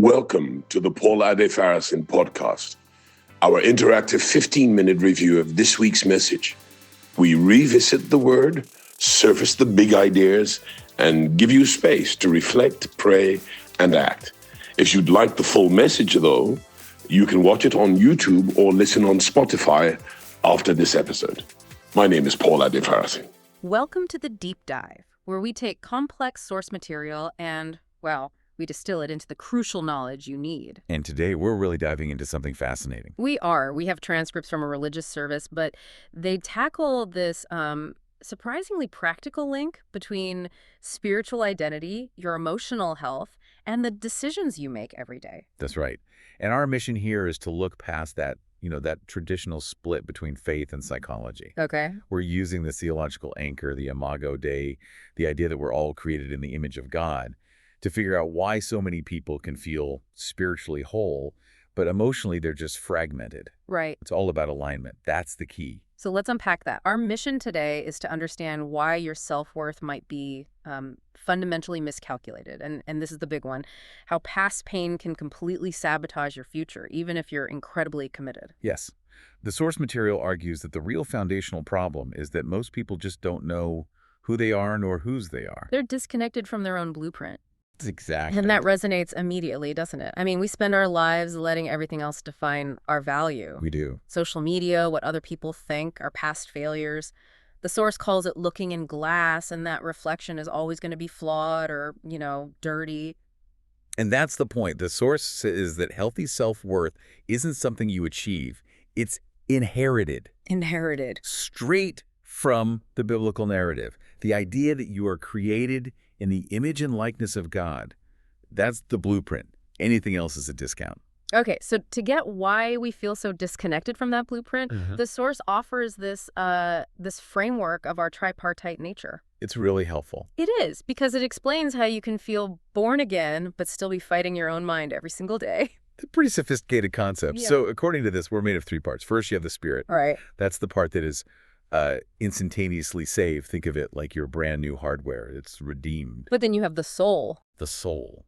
Welcome to the Paul Adefarasin podcast, our interactive 15-minute review of this week's message. We revisit the word, surface the big ideas, and give you space to reflect, pray, and act. If you'd like the full message, though, you can watch it on YouTube or listen on Spotify after this episode. My name is Paul Adefarasin. Welcome to the Deep Dive, where we take complex source material and, we distill it into the crucial knowledge you need. And today we're really diving into something fascinating. We have transcripts from a religious service, but they tackle this surprisingly practical link between spiritual identity, your emotional health, and the decisions you make every day. That's right. And our mission here is to look past that, that traditional split between faith and psychology. Okay. We're using the theological anchor, the Imago Dei, the idea that we're all created in the image of God, to figure out why so many people can feel spiritually whole, but emotionally they're just fragmented. Right. It's all about alignment. That's the key. So let's unpack that. Our mission today is to understand why your self-worth might be fundamentally miscalculated. And this is the big one, how past pain can completely sabotage your future, even if you're incredibly committed. Yes. The source material argues that the real foundational problem is that most people just don't know who they are nor whose they are. They're disconnected from their own blueprint. Exactly. And that resonates immediately, doesn't it? I mean, we spend our lives letting everything else define our value. We do. Social media, what other people think, our past failures. The source calls it looking in glass, and that reflection is always going to be flawed or, dirty. And that's the point. The source says that healthy self-worth isn't something you achieve. It's inherited. Inherited. Straight from the biblical narrative. The idea that you are created in the image and likeness of God. That's the blueprint. Anything else is a discount. Okay, so to get why we feel so disconnected from that blueprint, the source offers this framework of our tripartite nature. It's really helpful. It is, because it explains how you can feel born again, but still be fighting your own mind every single day. It's a pretty sophisticated concept. Yeah. So according to this, we're made of three parts. First, you have the spirit. All right. That's the part that is instantaneously saved. Think of it like your brand new hardware. It's redeemed. But then you have the soul. The soul.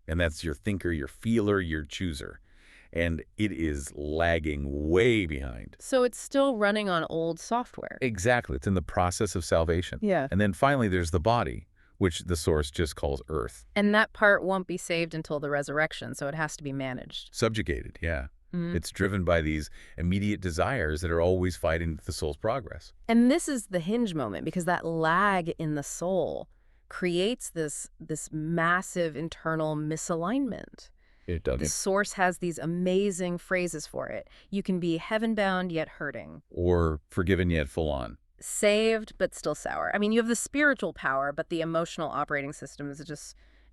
And that's your thinker, your feeler, your chooser. And it is lagging way behind. So it's still running on old software. Exactly. It's in the process of salvation. Yeah. And then finally, there's the body, which the source just calls earth. And that part won't be saved until the resurrection, so it has to be managed. Subjugated, yeah. It's driven by these immediate desires that are always fighting the soul's progress. And this is the hinge moment, because that lag in the soul creates this massive internal misalignment. It does. The source has these amazing phrases for it. You can be heaven-bound yet hurting. Or forgiven yet full on. Saved but still sour. I mean, you have the spiritual power, but the emotional operating system is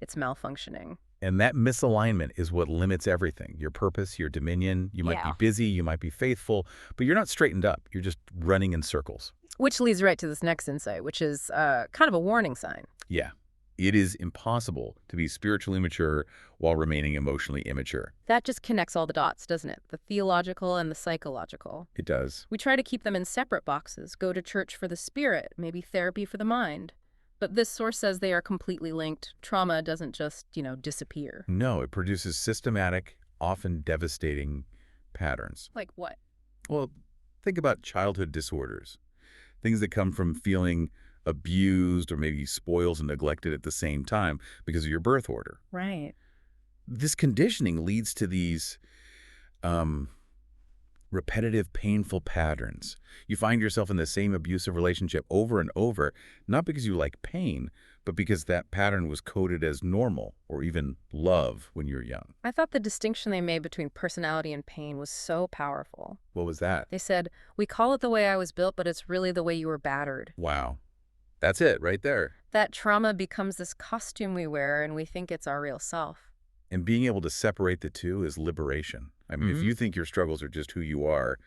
it's malfunctioning. And that misalignment is what limits everything. Your purpose, your dominion. You might be busy, you might be faithful, but you're not straightened up. You're just running in circles. Which leads right to this next insight, which is kind of a warning sign. Yeah. It is impossible to be spiritually mature while remaining emotionally immature. That just connects all the dots, doesn't it? The theological and the psychological. It does. We try to keep them in separate boxes. Go to church for the spirit, maybe therapy for the mind. But this source says they are completely linked. Trauma doesn't just, disappear. No, it produces systematic, often devastating patterns. Like what? Well, think about childhood disorders. Things that come from feeling abused or maybe spoiled and neglected at the same time because of your birth order. Right. This conditioning leads to these repetitive, painful patterns. You find yourself in the same abusive relationship over and over, not because you like pain, but because that pattern was coded as normal or even love when you were young. I thought the distinction they made between personality and pain was so powerful. What was that? They said, we call it the way I was built, but it's really the way you were battered. Wow. That's it right there. That trauma becomes this costume we wear, and we think it's our real self. And being able to separate the two is liberation. I mean, if you think your struggles are just who you are,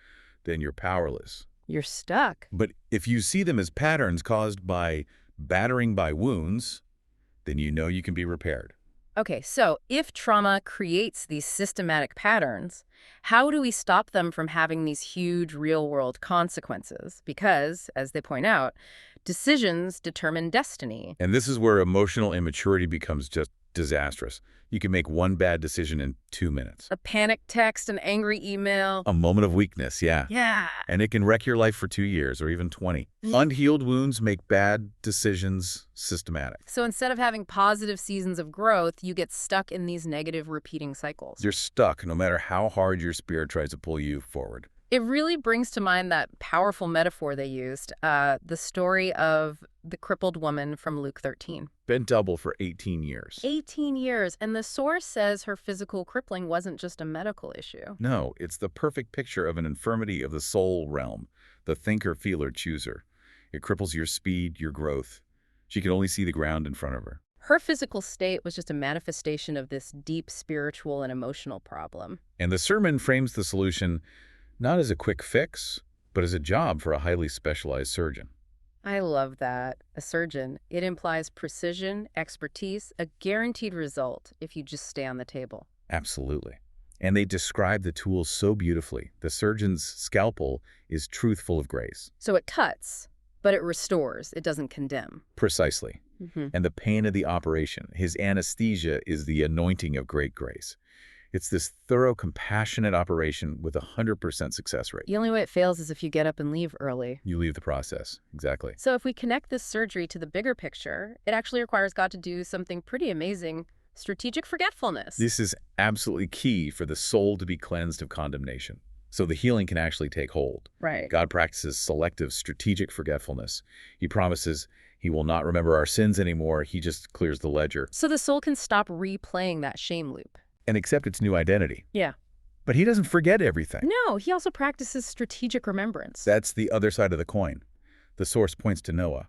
then you're powerless. You're stuck. But if you see them as patterns caused by battering by wounds, then you know you can be repaired. Okay, so if trauma creates these systematic patterns, how do we stop them from having these huge real-world consequences? Because, as they point out, decisions determine destiny. And this is where emotional immaturity becomes just disastrous. You can make one bad decision in 2 minutes. A panic text, an angry email. A moment of weakness, yeah. Yeah. And it can wreck your life for 2 years or even 20. Unhealed wounds make bad decisions systematic. So instead of having positive seasons of growth, you get stuck in these negative repeating cycles. You're stuck no matter how hard your spirit tries to pull you forward. It really brings to mind that powerful metaphor they used, the story of the crippled woman from Luke 13. Been double for 18 years. 18 years, and the source says her physical crippling wasn't just a medical issue. No, it's the perfect picture of an infirmity of the soul realm, the thinker, feeler, chooser. It cripples your speed, your growth. She can only see the ground in front of her. Her physical state was just a manifestation of this deep spiritual and emotional problem. And the sermon frames the solution not as a quick fix, but as a job for a highly specialized surgeon. I love that. A surgeon. It implies precision, expertise, a guaranteed result if you just stay on the table. Absolutely. And they describe the tools so beautifully. The surgeon's scalpel is truthful of grace. So it cuts, but it restores. It doesn't condemn. Precisely. Mm-hmm. And the pain of the operation, his anesthesia, is the anointing of great grace. It's this thorough, compassionate operation with a 100% success rate. The only way it fails is if you get up and leave early. You leave the process. Exactly. So if we connect this surgery to the bigger picture, it actually requires God to do something pretty amazing: strategic forgetfulness. This is absolutely key for the soul to be cleansed of condemnation, so the healing can actually take hold. Right. God practices selective, strategic forgetfulness. He promises he will not remember our sins anymore. He just clears the ledger. So the soul can stop replaying that shame loop. And accept its new identity. Yeah. But he doesn't forget everything. No, he also practices strategic remembrance. That's the other side of the coin. The source points to Noah.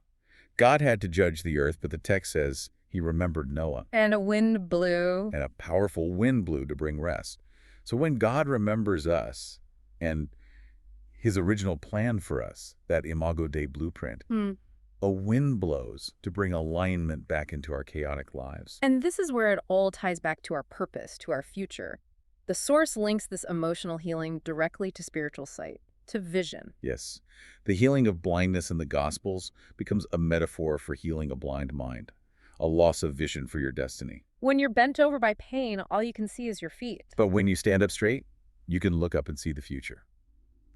God had to judge the earth, but the text says he remembered Noah. And a wind blew. And a powerful wind blew to bring rest. So when God remembers us and his original plan for us, that Imago Dei blueprint, a wind blows to bring alignment back into our chaotic lives. And this is where it all ties back to our purpose, to our future. The source links this emotional healing directly to spiritual sight, to vision. Yes. The healing of blindness in the Gospels becomes a metaphor for healing a blind mind, a loss of vision for your destiny. When you're bent over by pain, all you can see is your feet. But when you stand up straight, you can look up and see the future.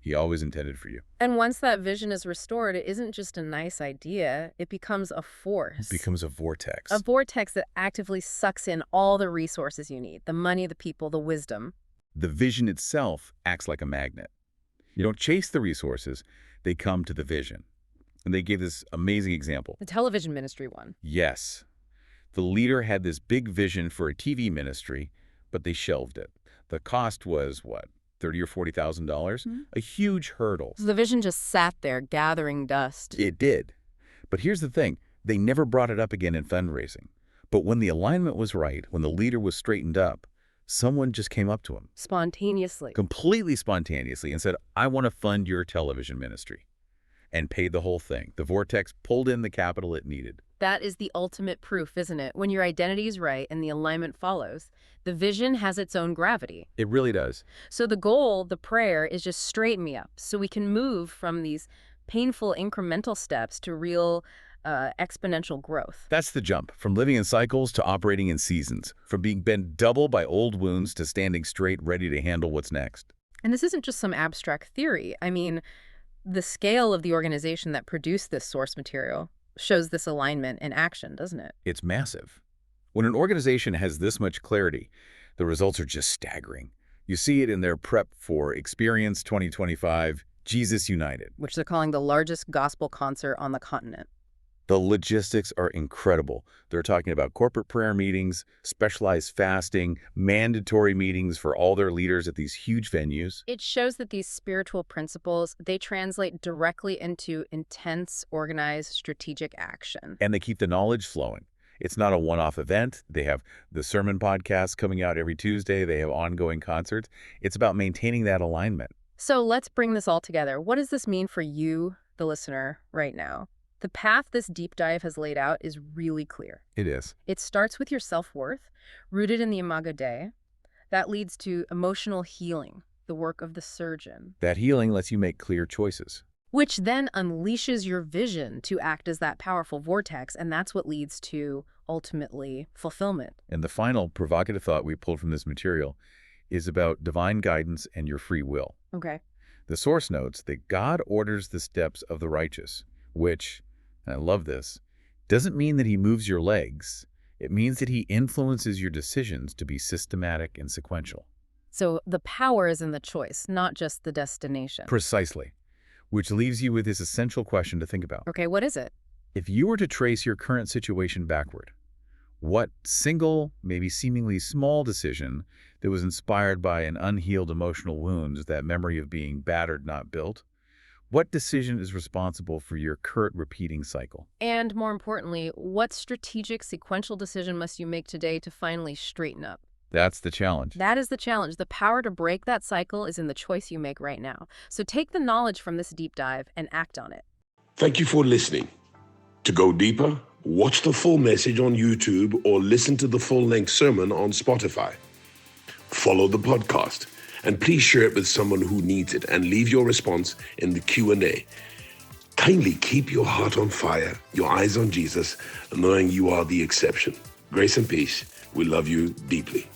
He always intended for you. And once that vision is restored, it isn't just a nice idea. It becomes a force. It becomes a vortex. A vortex that actively sucks in all the resources you need, the money, the people, the wisdom. The vision itself acts like a magnet. You don't chase the resources, they come to the vision. And they gave this amazing example. The television ministry one. Yes. The leader had this big vision for a TV ministry, but they shelved it. The cost was, what, $30,000 or $40,000? A huge hurdle. So the vision just sat there gathering dust. It did. But here's the thing. They never brought it up again in fundraising. But when the alignment was right, when the leader was straightened up, someone just came up to him. Spontaneously. Completely spontaneously and said, I want to fund your television ministry. And paid the whole thing. The vortex pulled in the capital it needed. That is the ultimate proof, isn't it? When your identity is right and the alignment follows, the vision has its own gravity. It really does. So the goal, the prayer, is just straighten me up so we can move from these painful incremental steps to real exponential growth. That's the jump, from living in cycles to operating in seasons, from being bent double by old wounds to standing straight, ready to handle what's next. And this isn't just some abstract theory. I mean, the scale of the organization that produced this source material shows this alignment in action, doesn't it? It's massive. When an organization has this much clarity, the results are just staggering. You see it in their prep for Experience 2025, Jesus United, which they're calling the largest gospel concert on the continent. The logistics are incredible. They're talking about corporate prayer meetings, specialized fasting, mandatory meetings for all their leaders at these huge venues. It shows that these spiritual principles, they translate directly into intense, organized, strategic action. And they keep the knowledge flowing. It's not a one-off event. They have the sermon podcasts coming out every Tuesday. They have ongoing concerts. It's about maintaining that alignment. So let's bring this all together. What does this mean for you, the listener, right now? The path this deep dive has laid out is really clear. It is. It starts with your self-worth, rooted in the Imago Dei. That leads to emotional healing, the work of the surgeon. That healing lets you make clear choices. Which then unleashes your vision to act as that powerful vortex, and that's what leads to ultimately fulfillment. And the final provocative thought we pulled from this material is about divine guidance and your free will. Okay. The source notes that God orders the steps of the righteous, which, and I love this, doesn't mean that he moves your legs. It means that he influences your decisions to be systematic and sequential. So the power is in the choice, not just the destination. Precisely. Which leaves you with this essential question to think about. Okay, what is it? If you were to trace your current situation backward, what single, maybe seemingly small decision that was inspired by an unhealed emotional wound, that memory of being battered, not built, what decision is responsible for your current repeating cycle? And more importantly, what strategic sequential decision must you make today to finally straighten up? That's the challenge. That is the challenge. The power to break that cycle is in the choice you make right now. So take the knowledge from this deep dive and act on it. Thank you for listening. To go deeper, watch the full message on YouTube or listen to the full-length sermon on Spotify. Follow the podcast, and please share it with someone who needs it and leave your response in the Q&A. Kindly keep your heart on fire, your eyes on Jesus, knowing you are the exception. Grace and peace. We love you deeply.